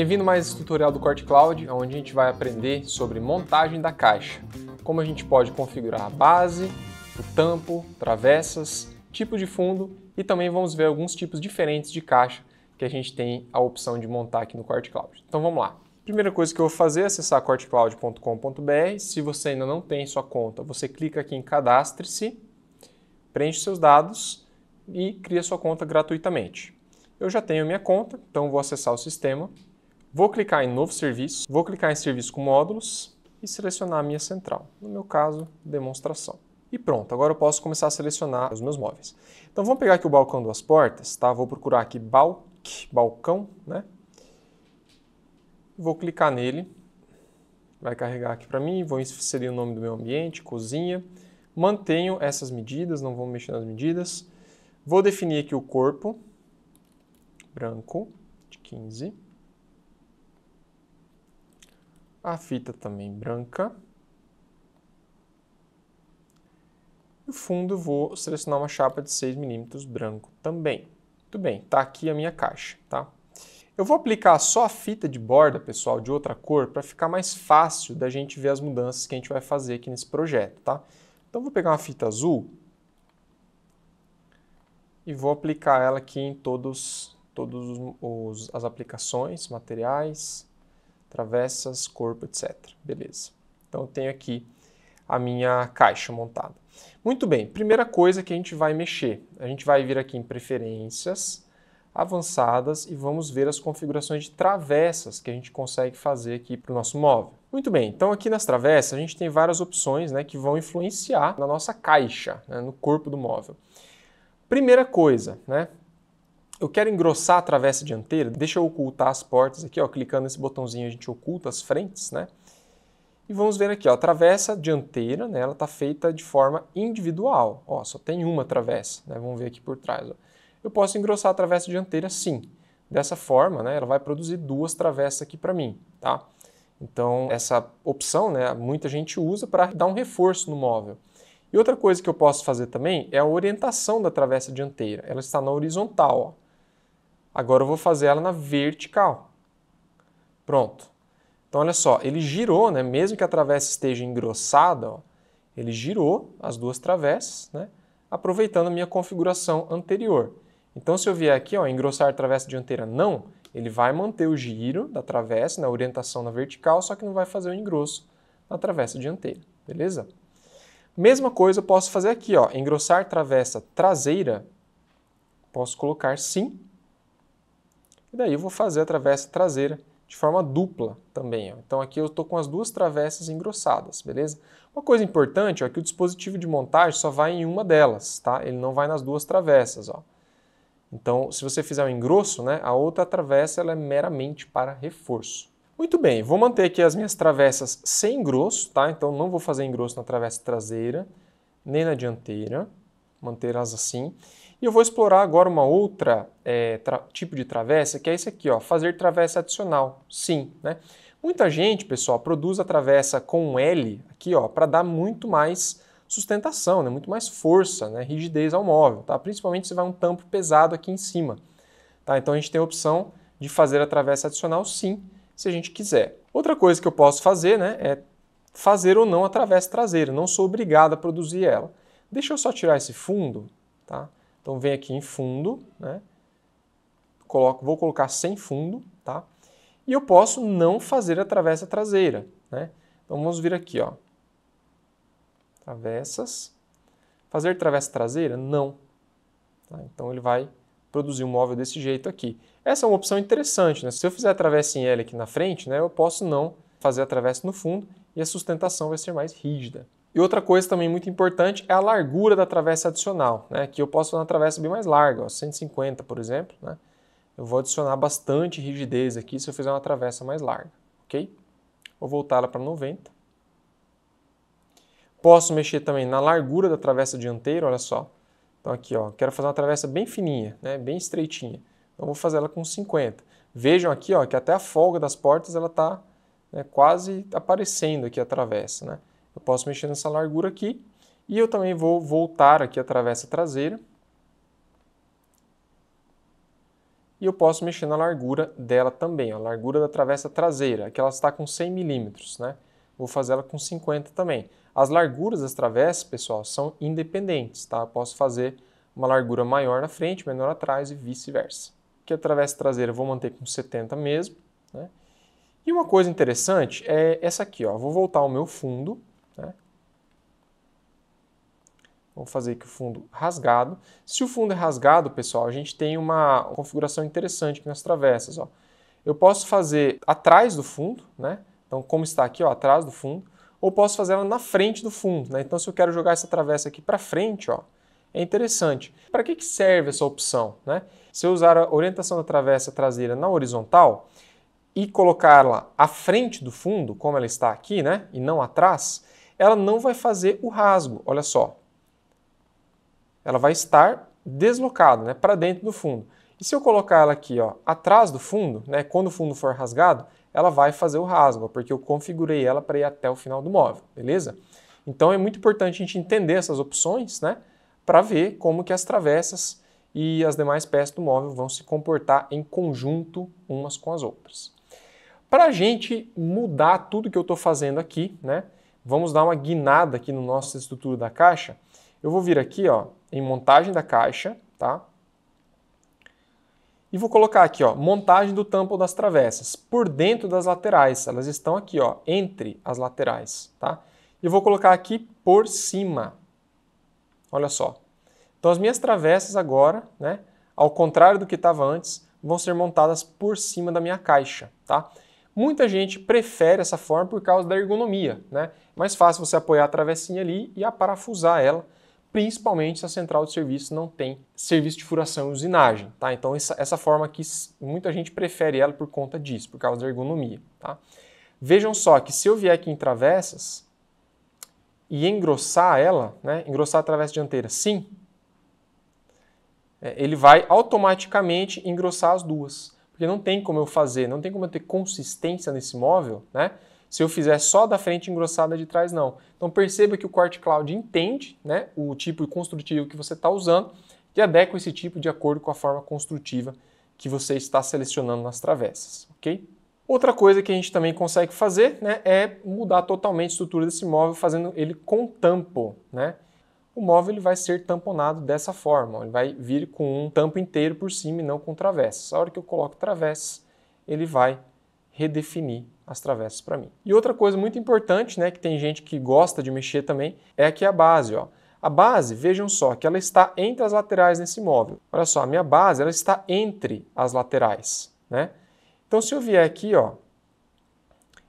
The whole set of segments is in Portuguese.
Bem-vindo a mais esse tutorial do Corte Cloud, onde a gente vai aprender sobre montagem da caixa, como a gente pode configurar a base, o tampo, travessas, tipo de fundo e também vamos ver alguns tipos diferentes de caixa que a gente tem a opção de montar aqui no Corte Cloud. Então vamos lá. Primeira coisa que eu vou fazer é acessar cortecloud.com.br. Se você ainda não tem sua conta, você clica aqui em Cadastre-se, preenche seus dados e cria sua conta gratuitamente. Eu já tenho a minha conta, então vou acessar o sistema. Vou clicar em Novo Serviço, vou clicar em Serviço com Módulos e selecionar a minha central. No meu caso, Demonstração. E pronto, agora eu posso começar a selecionar os meus móveis. Então vamos pegar aqui o balcão duas portas, tá? Vou procurar aqui balcão, né? Vou clicar nele, vai carregar aqui para mim, vou inserir o nome do meu ambiente, cozinha. Mantenho essas medidas, não vou mexer nas medidas. Vou definir aqui o corpo, branco, de 15. A fita também branca. E o fundo eu vou selecionar uma chapa de 6 mm branco também. Muito bem, tá aqui a minha caixa, tá? Eu vou aplicar só a fita de borda, pessoal, de outra cor, para ficar mais fácil da gente ver as mudanças que a gente vai fazer aqui nesse projeto, tá? Então vou pegar uma fita azul e vou aplicar ela aqui em todas as aplicações, materiais, travessas, corpo, etc. Beleza. Então eu tenho aqui a minha caixa montada. Muito bem, primeira coisa que a gente vai mexer. A gente vai vir aqui em Preferências, Avançadas e vamos ver as configurações de travessas que a gente consegue fazer aqui para o nosso móvel. Muito bem, então aqui nas travessas a gente tem várias opções, né, que vão influenciar na nossa caixa, né, no corpo do móvel. Primeira coisa, né? Eu quero engrossar a travessa dianteira, deixa eu ocultar as portas aqui, ó, clicando nesse botãozinho a gente oculta as frentes, né? E vamos ver aqui, ó, a travessa dianteira, né, ela está feita de forma individual, ó, só tem uma travessa, né? Vamos ver aqui por trás, ó. Eu posso engrossar a travessa dianteira sim, dessa forma, né, ela vai produzir duas travessas aqui para mim, tá? Então essa opção, né, muita gente usa para dar um reforço no móvel. E outra coisa que eu posso fazer também é a orientação da travessa dianteira, ela está na horizontal, ó. Agora eu vou fazer ela na vertical. Pronto. Então olha só, ele girou, né? Mesmo que a travessa esteja engrossada, ó, ele girou as duas travessas, né? Aproveitando a minha configuração anterior. Então se eu vier aqui, ó, engrossar a travessa dianteira não, ele vai manter o giro da travessa, na orientação na vertical, só que não vai fazer o engrosso na travessa dianteira, beleza? Mesma coisa eu posso fazer aqui, ó, engrossar travessa traseira, posso colocar sim. E daí eu vou fazer a travessa traseira de forma dupla também, ó. Então aqui eu estou com as duas travessas engrossadas, beleza? Uma coisa importante, ó, é que o dispositivo de montagem só vai em uma delas, tá? Ele não vai nas duas travessas, ó. Então, se você fizer um engrosso, né, a outra travessa ela é meramente para reforço. Muito bem, vou manter aqui as minhas travessas sem engrosso, tá? Então não vou fazer engrosso na travessa traseira, nem na dianteira, mantê-las assim. E eu vou explorar agora uma outra tipo de travessa, que é esse aqui, ó, fazer travessa adicional, sim, né? Muita gente, pessoal, produz a travessa com um L aqui, ó, para dar muito mais sustentação, né? Muito mais força, né? Rigidez ao móvel, tá? Principalmente se vai um tampo pesado aqui em cima, tá? Então a gente tem a opção de fazer a travessa adicional, sim, se a gente quiser. Outra coisa que eu posso fazer, né, é fazer ou não a travessa traseira, não sou obrigado a produzir ela. Deixa eu só tirar esse fundo, tá? Então vem aqui em fundo, né? Vou colocar sem fundo, tá? E eu posso não fazer a travessa traseira, né? Então vamos vir aqui, ó. Travessas. Fazer travessa traseira? Não. Tá? Então ele vai produzir um móvel desse jeito aqui. Essa é uma opção interessante, né? Se eu fizer a travessa em L aqui na frente, né, eu posso não fazer a travessa no fundo e a sustentação vai ser mais rígida. E outra coisa também muito importante é a largura da travessa adicional, né? Aqui eu posso fazer uma travessa bem mais larga, ó, 150, por exemplo, né? Eu vou adicionar bastante rigidez aqui se eu fizer uma travessa mais larga, ok? Vou voltar ela para 90. Posso mexer também na largura da travessa dianteira, olha só. Então aqui, ó, quero fazer uma travessa bem fininha, né? Bem estreitinha. Então vou fazer ela com 50. Vejam aqui, ó, que até a folga das portas ela está, né, quase aparecendo aqui a travessa, né? Eu posso mexer nessa largura aqui e eu também vou voltar aqui a travessa traseira e eu posso mexer na largura dela também, ó, a largura da travessa traseira, que ela está com 100 milímetros, né? Vou fazer ela com 50 também. As larguras das travessas, pessoal, são independentes, tá? Eu posso fazer uma largura maior na frente, menor atrás e vice-versa. Aqui a travessa traseira eu vou manter com 70 mesmo, né? E uma coisa interessante é essa aqui, ó. Vou voltar ao meu fundo, né? Vou fazer aqui o fundo rasgado. Se o fundo é rasgado, pessoal, a gente tem uma configuração interessante aqui nas travessas, ó. Eu posso fazer atrás do fundo, né? Então, como está aqui, ó, atrás do fundo, ou posso fazer ela na frente do fundo, né? Então, se eu quero jogar essa travessa aqui para frente, ó, é interessante. Para que serve essa opção, né? Se eu usar a orientação da travessa traseira na horizontal e colocá-la à frente do fundo, como ela está aqui, né? E não atrás, ela não vai fazer o rasgo, olha só. Ela vai estar deslocada, né, para dentro do fundo. E se eu colocar ela aqui, ó, atrás do fundo, né, quando o fundo for rasgado, ela vai fazer o rasgo, porque eu configurei ela para ir até o final do móvel, beleza? Então é muito importante a gente entender essas opções, né, para ver como que as travessas e as demais peças do móvel vão se comportar em conjunto umas com as outras. Para a gente mudar tudo que eu estou fazendo aqui, né, vamos dar uma guinada aqui no nossa estrutura da caixa. Eu vou vir aqui, ó, em montagem da caixa, tá? E vou colocar aqui, ó, montagem do tampo das travessas por dentro das laterais. Elas estão aqui, ó, entre as laterais, tá? E eu vou colocar aqui por cima. Olha só. Então as minhas travessas agora, né, ao contrário do que estava antes, vão ser montadas por cima da minha caixa, tá? Muita gente prefere essa forma por causa da ergonomia, né? É mais fácil você apoiar a travessinha ali e aparafusar ela, principalmente se a central de serviço não tem serviço de furação e usinagem, tá? Então essa forma aqui, muita gente prefere ela por conta disso, por causa da ergonomia, tá? Vejam só que se eu vier aqui em travessas e engrossar ela, né, engrossar a travessa dianteira, sim, ele vai automaticamente engrossar as duas, porque não tem como eu fazer, não tem como eu ter consistência nesse móvel, né? Se eu fizer só da frente engrossada de trás, não. Então perceba que o Corte Cloud entende, né, o tipo construtivo que você está usando e adequa esse tipo de acordo com a forma construtiva que você está selecionando nas travessas, ok? Outra coisa que a gente também consegue fazer, né, é mudar totalmente a estrutura desse móvel, fazendo ele com tampo, né? O móvel ele vai ser tamponado dessa forma, ele vai vir com um tampo inteiro por cima e não com travessas. A hora que eu coloco travessas, ele vai redefinir as travessas para mim. E outra coisa muito importante, né, que tem gente que gosta de mexer também, é aqui a base, ó. A base, vejam só, que ela está entre as laterais nesse móvel. Olha só, a minha base, ela está entre as laterais, né? Então, se eu vier aqui, ó,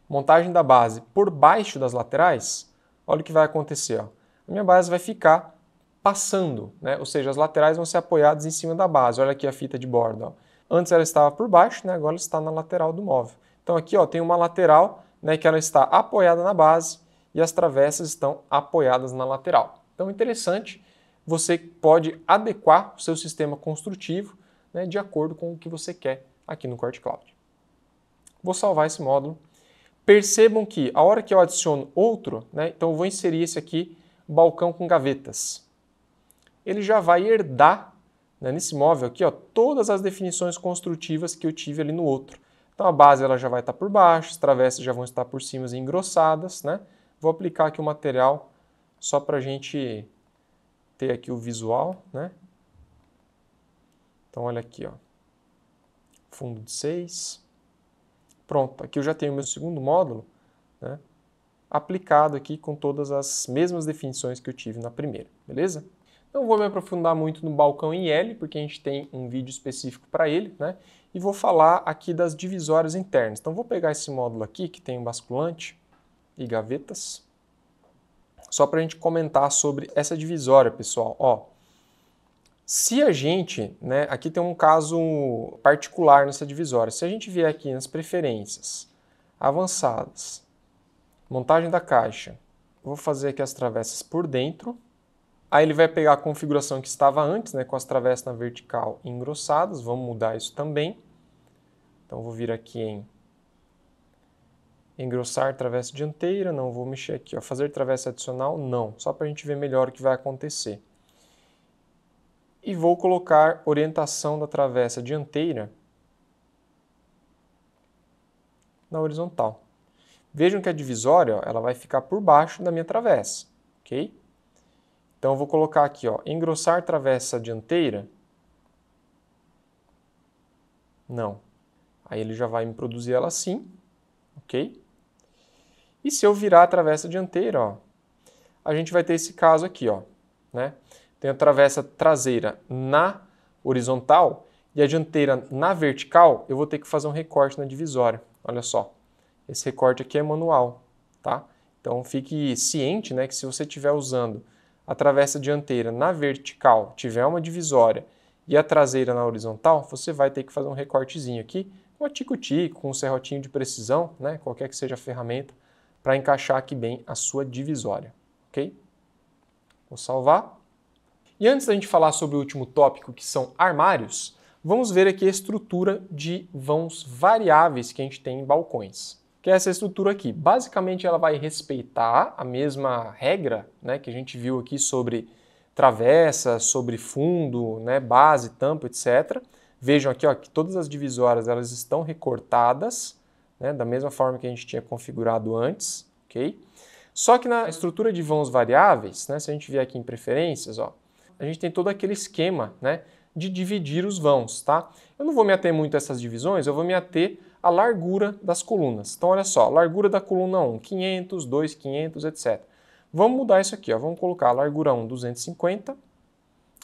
montagem da base por baixo das laterais, olha o que vai acontecer, ó. A minha base vai ficar passando, né? Ou seja, as laterais vão ser apoiadas em cima da base. Olha aqui a fita de bordo, ó. Antes ela estava por baixo, né? Agora ela está na lateral do móvel. Então aqui, ó, tem uma lateral, né, que ela está apoiada na base e as travessas estão apoiadas na lateral. Então interessante, você pode adequar o seu sistema construtivo, né, de acordo com o que você quer aqui no Corte Cloud. Vou salvar esse módulo. Percebam que a hora que eu adiciono outro, né, então eu vou inserir esse aqui, balcão com gavetas. Ele já vai herdar, né, nesse móvel aqui, ó, todas as definições construtivas que eu tive ali no outro. Então a base ela já vai estar por baixo, as travessas já vão estar por cima e engrossadas, né? Vou aplicar aqui o material só para a gente ter aqui o visual, né? Então olha aqui, ó, fundo de 6. Pronto, aqui eu já tenho o meu segundo módulo, né, aplicado aqui com todas as mesmas definições que eu tive na primeira, beleza? Não vou me aprofundar muito no balcão em L, porque a gente tem um vídeo específico para ele, né? E vou falar aqui das divisórias internas. Então vou pegar esse módulo aqui, que tem um basculante e gavetas, só para a gente comentar sobre essa divisória, pessoal. Ó, se a gente, né, aqui tem um caso particular nessa divisória, se a gente vier aqui nas preferências, avançadas, montagem da caixa, vou fazer aqui as travessas por dentro, aí ele vai pegar a configuração que estava antes, né, com as travessas na vertical engrossadas, vamos mudar isso também. Então vou vir aqui em engrossar travessa dianteira, não vou mexer aqui, ó, fazer travessa adicional, não, só para a gente ver melhor o que vai acontecer. E vou colocar orientação da travessa dianteira na horizontal. Vejam que a divisória, ó, ela vai ficar por baixo da minha travessa, ok? Então eu vou colocar aqui, ó, engrossar travessa dianteira. Não. Aí ele já vai me produzir ela assim, ok? E se eu virar a travessa dianteira, ó, a gente vai ter esse caso aqui, ó, né? Tem a travessa traseira na horizontal e a dianteira na vertical, eu vou ter que fazer um recorte na divisória. Olha só, esse recorte aqui é manual, tá? Então fique ciente, né, que se você estiver usando a travessa dianteira na vertical, tiver uma divisória e a traseira na horizontal, você vai ter que fazer um recortezinho aqui, com a tico-tico, com um serrotinho de precisão, né, qualquer que seja a ferramenta, para encaixar aqui bem a sua divisória, ok? Vou salvar. E antes da gente falar sobre o último tópico, que são armários, vamos ver aqui a estrutura de vãos variáveis que a gente tem em balcões. Que é essa estrutura aqui. Basicamente, ela vai respeitar a mesma regra, né, que a gente viu aqui sobre travessa, sobre fundo, né, base, tampa, etc. Vejam aqui, ó, que todas as divisórias elas estão recortadas, né, da mesma forma que a gente tinha configurado antes, ok? Só que na estrutura de vãos variáveis, né, se a gente vier aqui em preferências, ó, a gente tem todo aquele esquema, né, de dividir os vãos, tá? Eu não vou me ater muito a essas divisões, eu vou me ater à largura das colunas. Então, olha só, largura da coluna 1, 500, 2, 500, etc. Vamos mudar isso aqui, ó. Vamos colocar a largura 1, 250,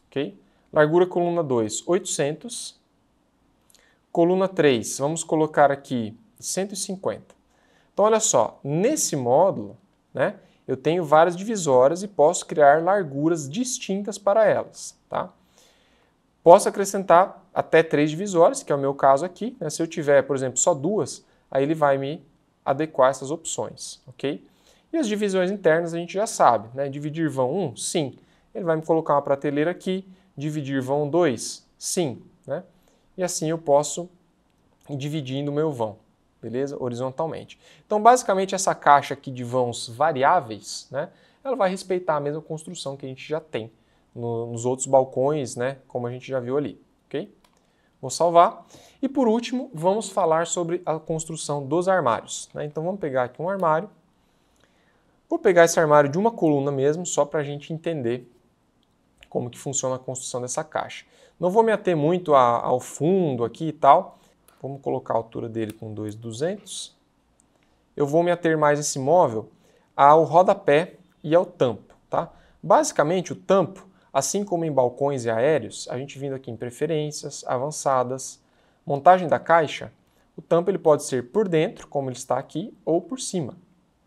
ok? Largura coluna 2, 800. Coluna 3, vamos colocar aqui 150. Então, olha só, nesse módulo, né, eu tenho várias divisórias e posso criar larguras distintas para elas, tá? Posso acrescentar até 3 divisórias, que é o meu caso aqui, né? Se eu tiver, por exemplo, só 2, aí ele vai me adequar essas opções, ok? E as divisões internas a gente já sabe, né? Dividir vão 1, sim. Ele vai me colocar uma prateleira aqui. Dividir vão 2, sim, né? E assim eu posso ir dividindo o meu vão, beleza? Horizontalmente. Então, basicamente, essa caixa aqui de vãos variáveis, né? Ela vai respeitar a mesma construção que a gente já tem nos outros balcões, né? Como a gente já viu ali, ok? Vou salvar. E por último, vamos falar sobre a construção dos armários, né? Então, vamos pegar aqui um armário. Vou pegar esse armário de uma coluna mesmo, só para a gente entender como que funciona a construção dessa caixa. Não vou me ater muito ao fundo aqui e tal. Vamos colocar a altura dele com 2.200. Eu vou me ater mais esse móvel ao rodapé e ao tampo, tá? Basicamente, o tampo, assim como em balcões e aéreos, a gente vindo aqui em preferências, avançadas, montagem da caixa, o tampo ele pode ser por dentro, como ele está aqui, ou por cima,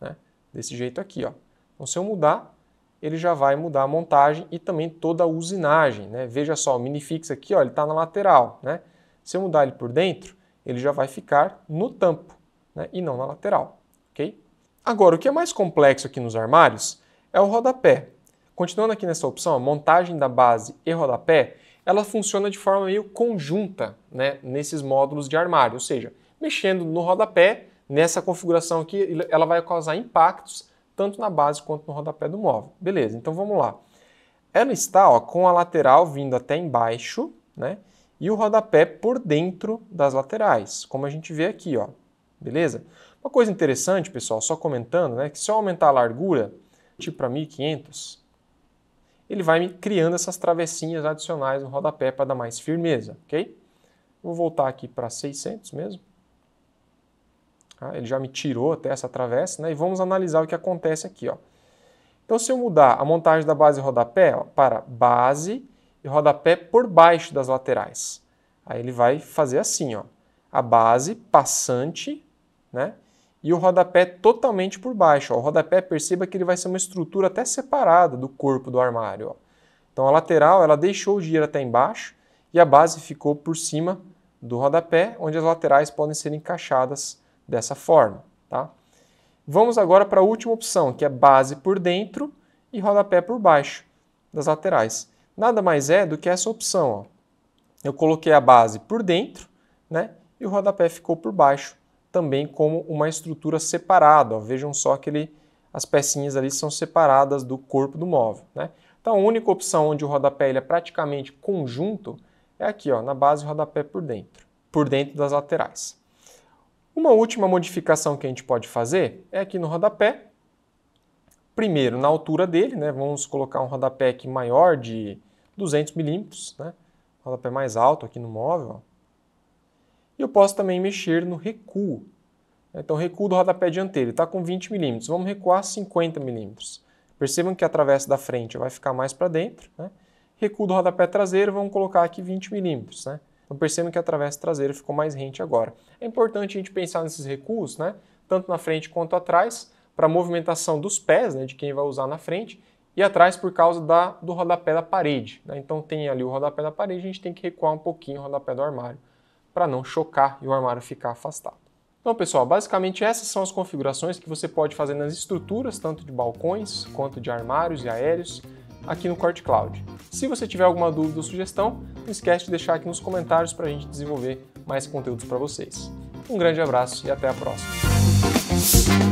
né? Desse jeito aqui, ó. Então, se eu mudar, ele já vai mudar a montagem e também toda a usinagem, né? Veja só, o minifix aqui, ó, ele está na lateral, né? Se eu mudar ele por dentro, ele já vai ficar no tampo, né? E não na lateral, ok? Agora, o que é mais complexo aqui nos armários é o rodapé. Continuando aqui nessa opção, a montagem da base e rodapé, ela funciona de forma meio conjunta, né? Nesses módulos de armário, ou seja, mexendo no rodapé, nessa configuração aqui, ela vai causar impactos tanto na base quanto no rodapé do móvel. Beleza, então vamos lá. Ela está, ó, com a lateral vindo até embaixo, né? E o rodapé por dentro das laterais, como a gente vê aqui, ó. Beleza? Uma coisa interessante, pessoal, só comentando, né, que se eu aumentar a largura, tipo para 1.500, ele vai me criando essas travessinhas adicionais no rodapé para dar mais firmeza, ok? Vou voltar aqui para 600 mesmo. Ele já me tirou até essa travessa, né? E vamos analisar o que acontece aqui, ó. Então, se eu mudar a montagem da base e rodapé, ó, para base e rodapé por baixo das laterais, aí ele vai fazer assim, ó, a base passante, né? E o rodapé totalmente por baixo. Ó. O rodapé, perceba que ele vai ser uma estrutura até separada do corpo do armário. Ó. Então, a lateral ela deixou de ir até embaixo e a base ficou por cima do rodapé, onde as laterais podem ser encaixadas dessa forma, tá? Vamos agora para a última opção, que é base por dentro e rodapé por baixo das laterais. Nada mais é do que essa opção, ó. Eu coloquei a base por dentro, né? E o rodapé ficou por baixo, também como uma estrutura separada, ó. Vejam só que as pecinhas ali são separadas do corpo do móvel, né? Então a única opção onde o rodapé ele é praticamente conjunto é aqui, ó, na base e rodapé por dentro das laterais. Uma última modificação que a gente pode fazer é aqui no rodapé. Primeiro, na altura dele, né? Vamos colocar um rodapé aqui maior de 200 milímetros, né? Rodapé mais alto aqui no móvel. Ó. E eu posso também mexer no recuo. Então, o recuo do rodapé dianteiro está com 20 milímetros. Vamos recuar 50 milímetros. Percebam que a travessa da frente vai ficar mais para dentro, né? Recuo do rodapé traseiro, vamos colocar aqui 20 milímetros, né? Então percebam que a travessa traseira ficou mais rente agora. É importante a gente pensar nesses recuos, né? Tanto na frente quanto atrás, para a movimentação dos pés, né? De quem vai usar na frente, e atrás por causa do rodapé da parede, né? Então tem ali o rodapé da parede, a gente tem que recuar um pouquinho o rodapé do armário, para não chocar e o armário ficar afastado. Então, pessoal, basicamente essas são as configurações que você pode fazer nas estruturas, tanto de balcões quanto de armários e aéreos, aqui no Corte Cloud. Se você tiver alguma dúvida ou sugestão, não esquece de deixar aqui nos comentários para a gente desenvolver mais conteúdos para vocês. Um grande abraço e até a próxima!